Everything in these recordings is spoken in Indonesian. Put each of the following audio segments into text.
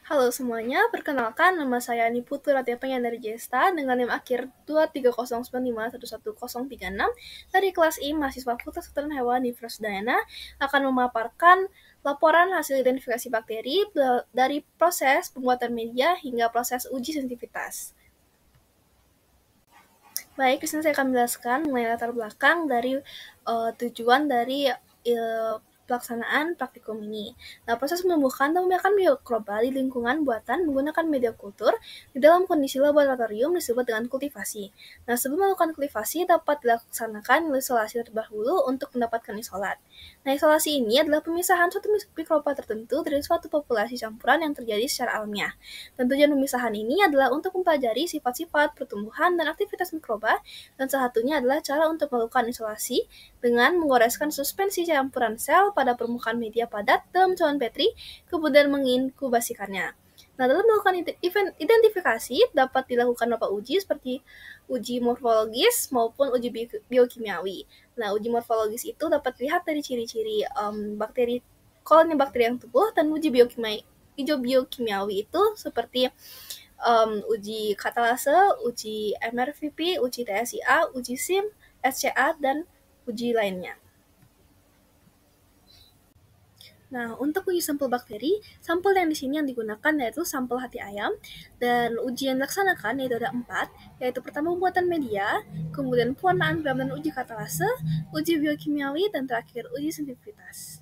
Halo semuanya, perkenalkan nama saya Niputu Ratia Pengen dari Jesta dengan NIM akhir 23095111036 dari kelas I mahasiswa Fakultas Kedokteran Hewan Universitas Udayana akan memaparkan laporan hasil identifikasi bakteri dari proses pembuatan media hingga proses uji sensitivitas. Baik, di sini saya akan menjelaskan mengenai latar belakang dari tujuan dari pelaksanaan praktikum ini. Nah, proses menumbuhkan dan membiarkan mikroba di lingkungan buatan menggunakan media kultur di dalam kondisi laboratorium disebut dengan kultivasi. Nah, sebelum melakukan kultivasi dapat dilaksanakan isolasi terlebih dahulu untuk mendapatkan isolat. Nah, isolasi ini adalah pemisahan suatu mikroba tertentu dari suatu populasi campuran yang terjadi secara alamiah. Dan tujuan pemisahan ini adalah untuk mempelajari sifat-sifat pertumbuhan dan aktivitas mikroba, dan salah satunya adalah cara untuk melakukan isolasi dengan menggoreskan suspensi campuran sel pada permukaan media padat dalam cawan Petri, kemudian menginkubasikannya. Nah, dalam melakukan identifikasi dapat dilakukan beberapa uji seperti uji morfologis maupun uji biokimiawi. Nah, uji morfologis itu dapat dilihat dari ciri-ciri bakteri, koloni bakteri yang tumbuh, dan uji biokimiawi itu seperti uji katalase, uji MRVP, uji TSIA, uji SIM, SCA, dan uji lainnya. Nah, untuk uji sampel bakteri, sampel yang di sini yang digunakan yaitu sampel hati ayam, dan uji yang dilaksanakan yaitu ada 4, yaitu pertama pembuatan media, kemudian pewarnaan gram dan uji katalase, uji biokimiawi, dan terakhir uji sensitivitas.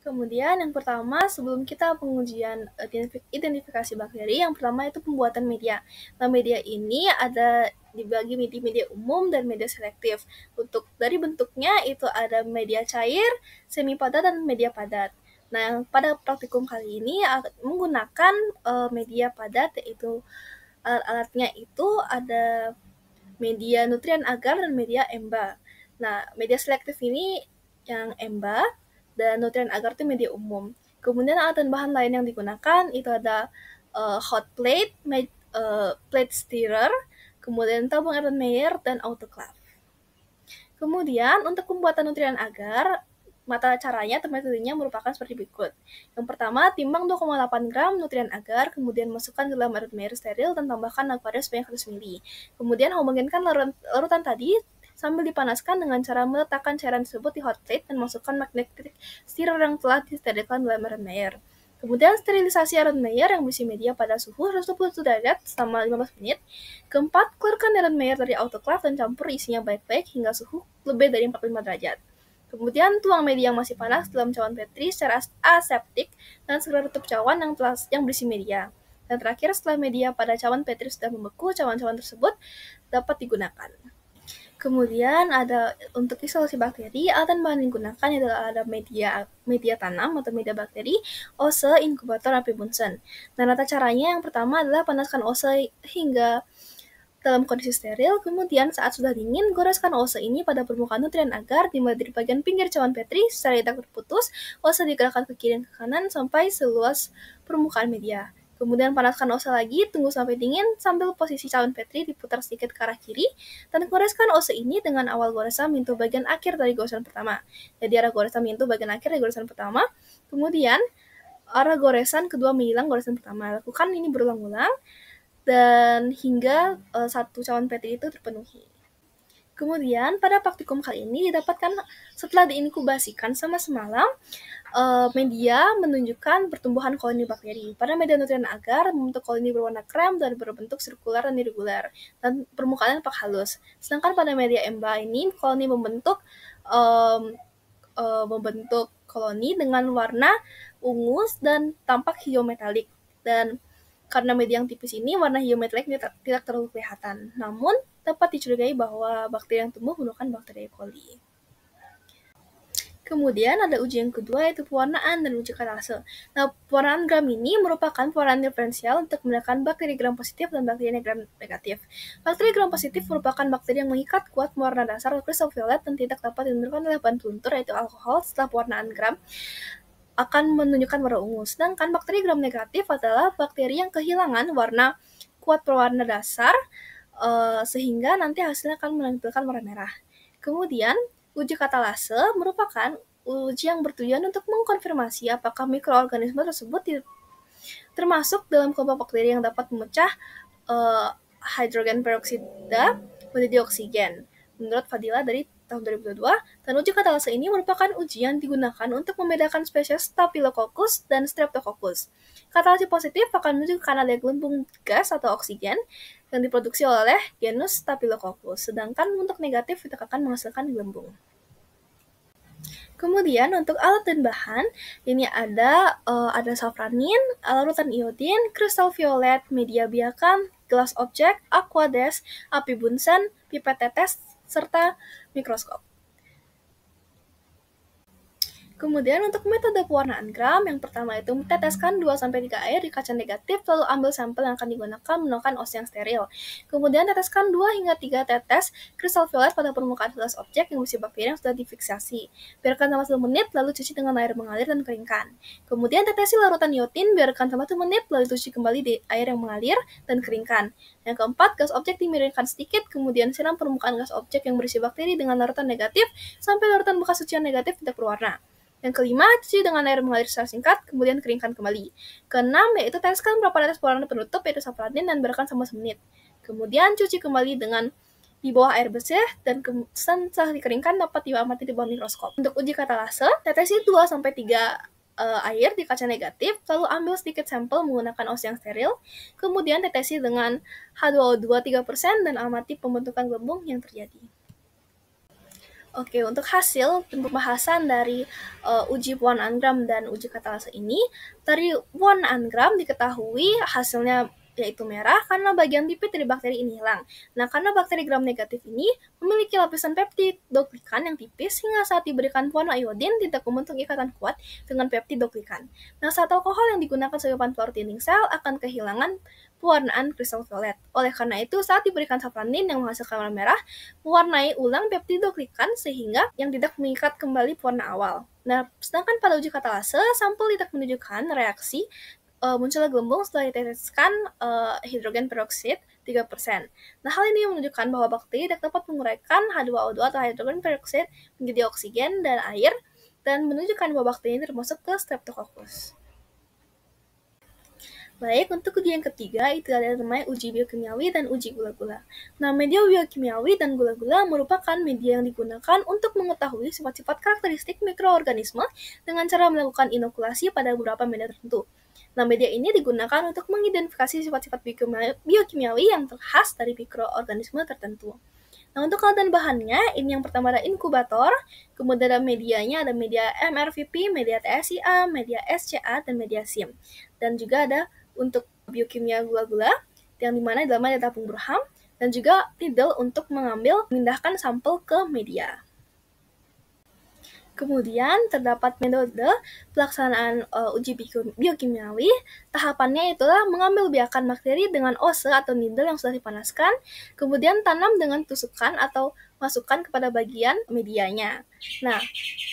Kemudian yang pertama, sebelum kita pengujian identifikasi bakteri, yang pertama itu pembuatan media. Nah, media ini ada dibagi media umum dan media selektif. Untuk dari bentuknya itu ada media cair, semi padat, dan media padat. Nah, pada praktikum kali ini menggunakan media padat, yaitu alat-alatnya itu ada media nutrien agar dan media EMBA. Nah, media selektif ini yang EMBA, dan nutrien agar itu media umum. Kemudian alat dan bahan lain yang digunakan itu ada hot plate, plate stirrer, kemudian tabung Erlenmeyer, dan autoclave. Kemudian untuk pembuatan nutrien agar, mata caranya atau metodenya merupakan seperti berikut. Yang pertama, timbang 2,8 gram nutrien agar, kemudian masukkan ke dalam Erlenmeyer steril dan tambahkan aquarium sebanyak 100 ml. Kemudian homogenkan larutan tadi sambil dipanaskan dengan cara meletakkan cairan tersebut di hot plate dan masukkan magnetic stirrer yang telah disterilkan dalam Erlenmeyer. Kemudian sterilisasi Erlenmeyer yang berisi media pada suhu 120 derajat selama 15 menit. Keempat, keluarkan Erlenmeyer dari autoclave dan campur isinya baik-baik hingga suhu lebih dari 45 derajat. Kemudian tuang media yang masih panas dalam cawan Petri secara aseptik dan segera tutup cawan yang berisi media. Dan terakhir, setelah media pada cawan Petri sudah membeku, cawan-cawan tersebut dapat digunakan. Kemudian ada untuk isolasi bakteri, alat dan bahan yang digunakan adalah ada media tanam atau media bakteri, ose, inkubator, api Bunsen. Nah, tata caranya yang pertama adalah panaskan ose hingga dalam kondisi steril, kemudian saat sudah dingin, goreskan ose ini pada permukaan nutrien agar dimulai dari bagian pinggir cawan Petri secara tidak terputus, ose digerakkan ke kiri dan ke kanan sampai seluas permukaan media. Kemudian panaskan ose lagi, tunggu sampai dingin, sambil posisi cawan Petri diputar sedikit ke arah kiri, dan goreskan ose ini dengan awal goresan menyentuh bagian akhir dari goresan pertama. Jadi arah goresan menyentuh bagian akhir dari goresan pertama, kemudian arah goresan kedua menghilang goresan pertama. Lakukan ini berulang-ulang, dan hingga satu cawan Petri itu terpenuhi. Kemudian pada praktikum kali ini didapatkan setelah diinkubasikan selama semalam, media menunjukkan pertumbuhan koloni bakteri. Pada media nutrien agar membentuk koloni berwarna krem dan berbentuk sirkular dan irregular, dan permukaannya tampak halus. Sedangkan pada media EMBA ini koloni membentuk koloni dengan warna ungu dan tampak hijau metalik. Dan karena media yang tipis ini, warna hijau metalik tidak terlalu kelihatan. Namun, dapat dicurigai bahwa bakteri yang tumbuh merupakan bakteri E. coli. Kemudian ada uji yang kedua, yaitu pewarnaan dan uji katalase. Nah, pewarnaan gram ini merupakan pewarnaan diferensial untuk membedakan bakteri gram positif dan bakteri gram negatif. Bakteri gram positif merupakan bakteri yang mengikat kuat mewarna dasar kristal violet dan tidak dapat ditentukan oleh bahan peluntur, yaitu alkohol. Setelah pewarnaan gram akan menunjukkan warna ungu. Sedangkan bakteri gram negatif adalah bakteri yang kehilangan warna kuat pewarna dasar, sehingga nanti hasilnya akan menampilkan warna merah. Kemudian, uji katalase merupakan uji yang bertujuan untuk mengkonfirmasi apakah mikroorganisme tersebut termasuk dalam kelompok bakteri yang dapat memecah hidrogen peroksida menjadi oksigen. Menurut Fadila dari tahun 2022, dan uji katalase ini merupakan uji yang digunakan untuk membedakan spesies Staphylococcus dan Streptococcus. Katalase positif akan menunjukkan adanya gelembung gas atau oksigen yang diproduksi oleh genus Staphylococcus, sedangkan untuk negatif itu akan menghasilkan gelembung. Kemudian untuk alat dan bahan, ini ada safranin, larutan iodin, kristal violet, media biakan, gelas objek, aquades, api bunsen, pipet tetes, serta mikroskop. Kemudian untuk metode pewarnaan gram, yang pertama itu teteskan 2-3 air di kaca negatif, lalu ambil sampel yang akan digunakan menggunakan os yang steril. Kemudian teteskan 2-3 tetes kristal violet pada permukaan gelas objek yang berisi bakteri yang sudah difiksasi. Biarkan selama 1 menit, lalu cuci dengan air mengalir dan keringkan. Kemudian tetesi larutan iodin, biarkan selama 1 menit, lalu cuci kembali di air yang mengalir dan keringkan. Yang keempat, gas objek dimiringkan sedikit, kemudian siram permukaan gas objek yang berisi bakteri dengan larutan negatif sampai larutan bekas cucian negatif tidak berwarna. Yang kelima, cuci dengan air mengalir secara singkat, kemudian keringkan kembali. Keenam, yaitu teteskan beberapa tetes pewarna penutup, yaitu safranin, dan biarkan selama 1 menit. Kemudian cuci kembali dengan di bawah air bersih, dan setelah dikeringkan dapat diamati di bawah mikroskop. Untuk uji katalase, tetesi 2-3 air di kaca negatif, lalu ambil sedikit sampel menggunakan os yang steril, kemudian tetesi dengan H2O2 3% dan amati pembentukan gelembung yang terjadi. Oke, untuk hasil pembahasan dari uji pewarnaan gram dan uji katalase ini, dari pewarnaan gram diketahui hasilnya yaitu merah karena bagian lipid dari bakteri ini hilang. Nah, karena bakteri gram negatif ini memiliki lapisan peptidoglykan yang tipis hingga saat diberikan pewarna iodin tidak membentuk ikatan kuat dengan peptidoglykan. Nah, saat alkohol yang digunakan sebagai bahan pelorot dinding sel akan kehilangan pewarnaan kristal violet. Oleh karena itu, saat diberikan safranin yang menghasilkan warna merah, mewarnai ulang peptidoglykan sehingga yang tidak mengikat kembali pewarna awal. Nah, sedangkan pada uji katalase, sampel tidak menunjukkan reaksi munculnya gelembung setelah diteteskan hidrogen peroksida 3%. Nah, hal ini menunjukkan bahwa bakteri tidak dapat menguraikan H2O2 atau hidrogen peroksida menjadi oksigen dan air, dan menunjukkan bahwa bakteri ini termasuk ke Streptococcus. Baik, untuk uji yang ketiga, itu adalah namanya uji biokimiawi dan uji gula-gula. Nah, media biokimiawi dan gula-gula merupakan media yang digunakan untuk mengetahui sifat-sifat karakteristik mikroorganisme dengan cara melakukan inokulasi pada beberapa media tertentu. Nah, media ini digunakan untuk mengidentifikasi sifat-sifat biokimiawi yang khas dari mikroorganisme tertentu. Nah, untuk alat dan bahannya, ini yang pertama ada inkubator, kemudian ada medianya, ada media MRVP, media TSIA, media SCA, dan media SIM. Dan juga ada untuk biokimia gula-gula, yang dimana dalamnya ada tabung Burham, dan juga needle untuk memindahkan sampel ke media. Kemudian terdapat metode pelaksanaan uji biokimiawi. Tahapannya itulah mengambil biakan bakteri dengan ose atau needle yang sudah dipanaskan, kemudian tanam dengan tusukan atau masukkan kepada bagian medianya. Nah,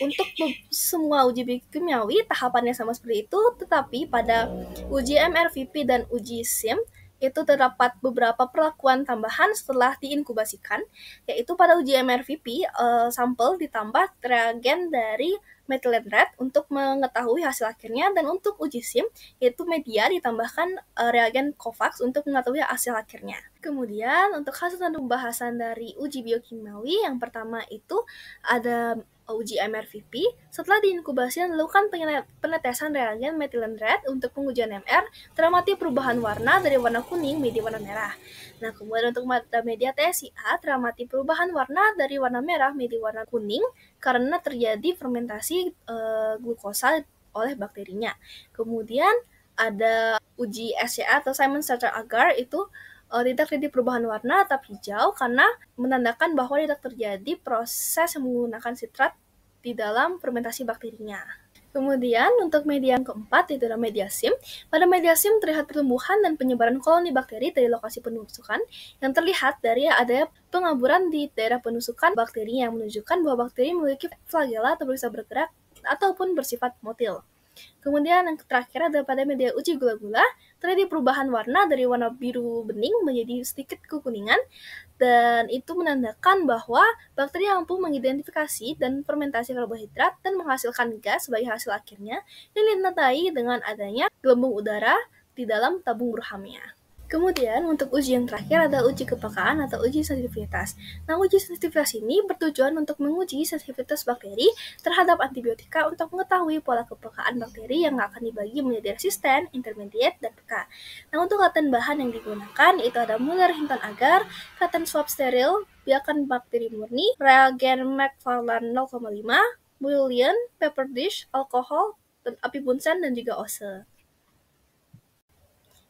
untuk semua uji biokimiawi tahapannya sama seperti itu, tetapi pada uji MRVP dan uji SIM itu terdapat beberapa perlakuan tambahan setelah diinkubasikan, yaitu pada uji MRVP, sampel ditambah reagen dari methylene red untuk mengetahui hasil akhirnya, dan untuk uji SIM, yaitu media ditambahkan reagen COVAX untuk mengetahui hasil akhirnya. Kemudian, untuk hasil dan pembahasan dari uji biokimiawi, yang pertama itu ada uji MRVP. Setelah diinkubasi dan dilakukan penetesan reagen methylene red untuk pengujian MR, teramati perubahan warna dari warna kuning menjadi warna merah. Nah, kemudian untuk media TSIA, teramati perubahan warna dari warna merah menjadi warna kuning karena terjadi fermentasi glukosa oleh bakterinya. Kemudian ada uji SCA atau Simon Starcher Agar, itu tidak terjadi perubahan warna tetap hijau karena menandakan bahwa tidak terjadi proses yang menggunakan sitrat di dalam fermentasi bakterinya. Kemudian untuk media yang keempat itu adalah media SIM. Pada media SIM terlihat pertumbuhan dan penyebaran koloni bakteri dari lokasi penusukan yang terlihat dari adanya pengaburan di daerah penusukan bakteri yang menunjukkan bahwa bakteri memiliki flagela atau bisa bergerak ataupun bersifat motil. Kemudian yang terakhir adalah pada media uji gula-gula. terjadi perubahan warna dari warna biru bening menjadi sedikit kekuningan, dan itu menandakan bahwa bakteri mampu mengidentifikasi dan fermentasi karbohidrat dan menghasilkan gas sebagai hasil akhirnya yang ditandai dengan adanya gelembung udara di dalam tabung Brughamia. Kemudian untuk uji yang terakhir adalah uji kepekaan atau uji sensitivitas. Nah, uji sensitivitas ini bertujuan untuk menguji sensitivitas bakteri terhadap antibiotika untuk mengetahui pola kepekaan bakteri yang akan dibagi menjadi resisten, intermediate, dan peka. Nah, untuk latihan bahan yang digunakan itu ada Muller-Hinton agar, cotton swab steril, biakan bakteri murni, reagen McFarland 0,5, bouillon, pepper dish, alkohol, dan api bunsen, dan juga ose.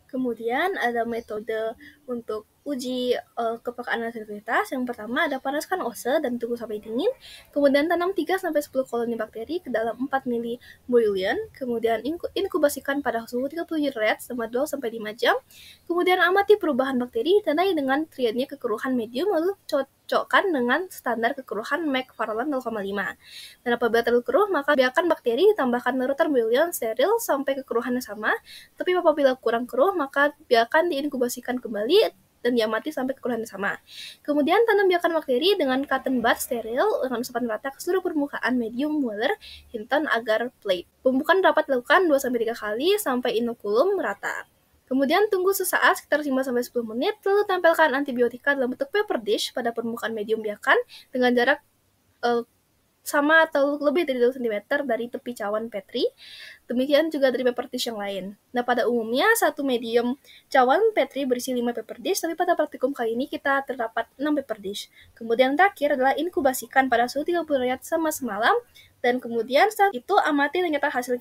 Kemudian ada metode untuk uji kepekaan dan sensitivitas. Yang pertama ada panaskan ose dan tunggu sampai dingin. Kemudian tanam 3-10 koloni bakteri ke dalam 4 ml bouillon. Kemudian inkubasikan pada suhu 37 derajat selama 2-5 jam. Kemudian amati perubahan bakteri tandai dengan triadnya kekeruhan medium, lalu cocokkan dengan standar kekeruhan McFarland 0,5. Dan apabila terlalu keruh, maka biarkan bakteri ditambahkan larutan bouillon steril sampai kekeruhannya sama. Tapi apabila kurang keruh, maka biarkan diinkubasikan kembali dan diamati sampai kekeruhannya sama. Kemudian tanam biakan bakteri dengan cotton bud steril dengan sepan rata ke seluruh permukaan medium Muller-Hinton agar plate. Pemupukan dapat dilakukan 2-3 kali sampai inokulum merata. Kemudian tunggu sesaat sekitar 5-10 menit, lalu tempelkan antibiotika dalam bentuk paper dish pada permukaan medium biakan dengan jarak sama atau lebih dari 2 cm dari tepi cawan Petri. Demikian juga dari paper dish yang lain. Nah, pada umumnya satu medium cawan Petri berisi 5 paper dish, tapi pada praktikum kali ini kita terdapat 6 paper dish. Kemudian terakhir adalah inkubasikan pada suhu 30 derajat selama semalam, dan kemudian saat itu amati dan catat hasil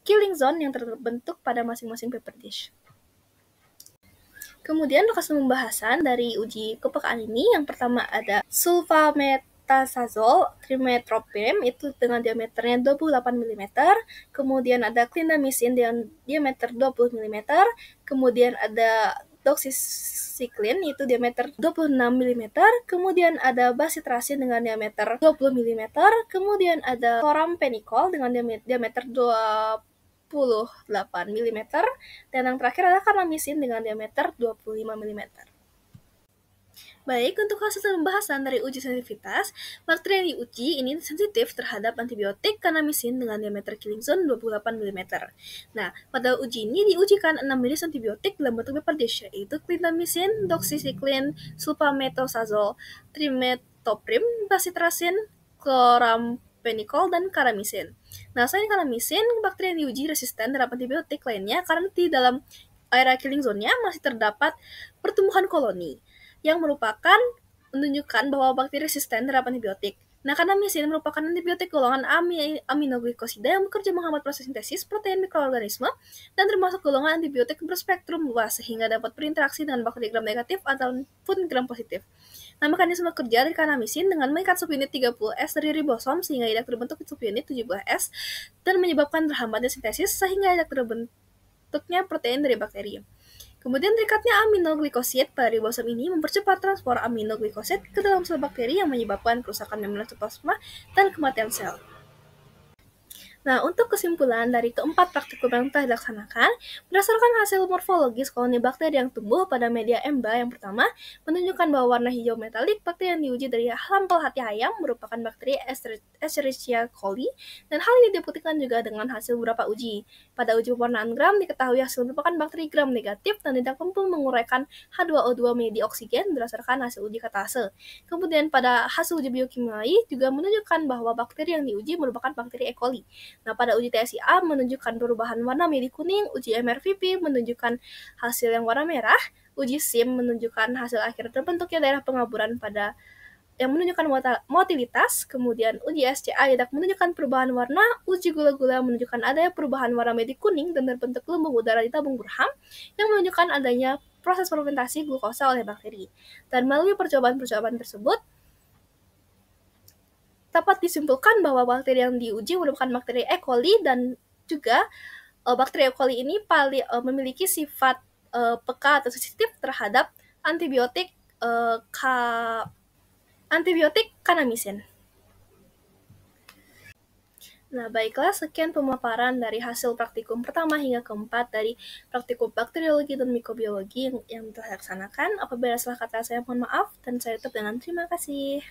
killing zone yang terbentuk pada masing-masing paper dish. Kemudian lokasi pembahasan dari uji kepekaan ini, yang pertama ada sulfametazole trimetoprim itu dengan diameternya 28 mm, kemudian ada clindamycin dengan diameter 20 mm, kemudian ada doxycycline itu diameter 26 mm, kemudian ada bacitracin dengan diameter 20 mm, kemudian ada chlorampenicol dengan diameter 28 mm, dan yang terakhir adalah kanamisin dengan diameter 25 mm. Baik, untuk hasil pembahasan dari uji sensitivitas, bakteri yang diuji ini sensitif terhadap antibiotik kanamisin dengan diameter killing zone 28 mm. Nah, pada uji ini diujikan 6 jenis antibiotik dalam bentuk paper dish, yaitu clindamycin, doxycycline, sulfametazole, trimetoprim, bacitracin, chlorampenicol, dan kanamisin. Nah, selain kanamisin, bakteri yang diuji resisten terhadap antibiotik lainnya karena di dalam area killing zone-nya masih terdapat pertumbuhan koloni yang menunjukkan bahwa bakteri resisten terhadap antibiotik. Nah, kanamisin merupakan antibiotik golongan aminoglikosida yang bekerja menghambat proses sintesis protein mikroorganisme dan termasuk golongan antibiotik berspektrum luas sehingga dapat berinteraksi dengan bakteri gram negatif ataupun gram positif. Nah, mekanisme kerja dari kanamisin dengan mengikat subunit 30S dari ribosom sehingga tidak terbentuk subunit 17S dan menyebabkan terhambatnya sintesis sehingga tidak terbentuknya protein dari bakteri. Kemudian terikatnya aminoglycosid pada ribosom ini mempercepat transport aminoglycosid ke dalam sel bakteri yang menyebabkan kerusakan membran sitoplasma dan kematian sel. Nah, untuk kesimpulan dari keempat praktikum yang telah dilaksanakan, berdasarkan hasil morfologis koloni bakteri yang tumbuh pada media EMBA yang pertama, menunjukkan bahwa warna hijau metalik bakteri yang diuji dari sampel hati ayam merupakan bakteri Escherichia coli, dan hal ini dibuktikan juga dengan hasil beberapa uji. Pada uji pewarnaan gram, diketahui hasil merupakan bakteri gram negatif dan tidak mampu menguraikan H2O2 menjadi oksigen berdasarkan hasil uji katase. Kemudian pada hasil uji biokimia juga menunjukkan bahwa bakteri yang diuji merupakan bakteri E. coli. Nah, pada uji TSIA menunjukkan perubahan warna menjadi kuning, uji MRVP menunjukkan hasil yang warna merah, uji SIM menunjukkan hasil akhir terbentuknya daerah pengaburan pada yang menunjukkan motilitas, kemudian uji SCA tidak menunjukkan perubahan warna, uji gula-gula menunjukkan adanya perubahan warna menjadi kuning dan terbentuk gelembung udara di tabung Brughamia yang menunjukkan adanya proses fermentasi glukosa oleh bakteri. Dan melalui percobaan-percobaan tersebut, dapat disimpulkan bahwa bakteri yang diuji merupakan bakteri E. coli dan juga bakteri E. coli ini memiliki sifat peka atau sensitif terhadap antibiotik kanamisin. Nah, baiklah, sekian pemaparan dari hasil praktikum pertama hingga keempat dari praktikum bakteriologi dan mikrobiologi yang telah dilaksanakan. Apabila salah kata saya mohon maaf, dan saya tutup dengan terima kasih.